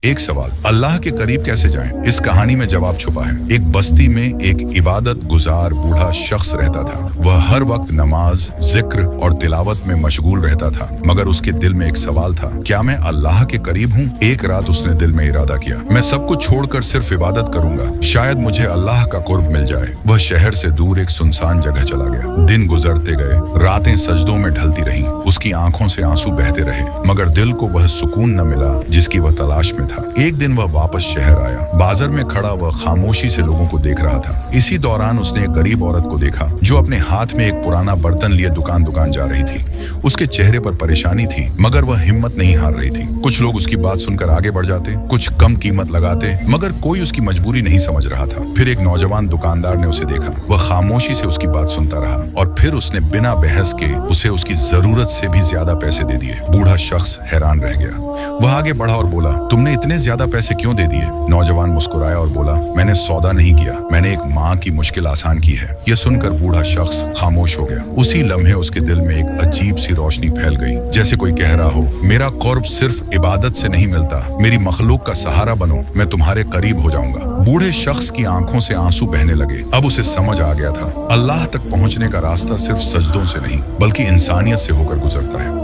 एक सवाल, अल्लाह के करीब कैसे जाएं? इस कहानी में जवाब छुपा है। एक बस्ती में एक इबादत गुजार बूढ़ा शख्स रहता था। वह हर वक्त नमाज, जिक्र और तिलावत में मशगूल रहता था, मगर उसके दिल में एक सवाल था, क्या मैं अल्लाह के करीब हूँ? एक रात उसने दिल में इरादा किया, मैं सब कुछ छोड़कर सिर्फ इबादत करूंगा, शायद मुझे अल्लाह का कुर्ब मिल जाए। वह शहर से दूर एक सुनसान जगह चला गया। दिन गुजरते गए, रातें सजदों में ढलती रहीं, उसकी आंखों से आंसू बहते रहे, मगर दिल को वह सुकून न मिला जिसकी वह तलाश में था। एक दिन वह वापस शहर आया। बाजार में खड़ा वह खामोशी से लोगों को देख रहा था। इसी दौरान उसने एक गरीब औरत को देखा जो अपने हाथ में एक पुराना बर्तन लिए दुकान दुकान जा रही थी। उसके चेहरे पर परेशानी थी, मगर वह हिम्मत नहीं हार रही थी। कुछ लोग उसकी बात सुनकर आगे बढ़ जाते, कुछ कम कीमत लगाते, मगर कोई उसकी मजबूरी नहीं समझ रहा था। फिर एक नौजवान दुकानदार ने उसे देखा। वह खामोशी से उसकी बात सुनता रहा और फिर उसने बिना बहस के उसे उसकी जरूरत से भी ज्यादा पैसे दे दिए। बूढ़ा शख्स हैरान रह गया। वह आगे बढ़ा और बोला, तुमने इतने ज्यादा पैसे क्यों दे दिए? नौजवान मुस्कुराया और बोला, मैंने सौदा नहीं किया, मैंने एक माँ की मुश्किल आसान की है। यह सुनकर बूढ़ा शख्स खामोश हो गया। उसी लम्हे उसके दिल में एक अजीब सी रोशनी फैल गई, जैसे कोई कह रहा हो, मेरा कुर्ब सिर्फ इबादत से नहीं मिलता, मेरी मखलूक का सहारा बनो, मैं तुम्हारे करीब हो जाऊंगा। बूढ़े शख्स की आंखों से आंसू बहने लगे। अब उसे समझ आ गया था, अल्लाह तक पहुंचने का रास्ता सिर्फ सजदों से नहीं, बल्कि इंसानियत से होकर गुजरता है।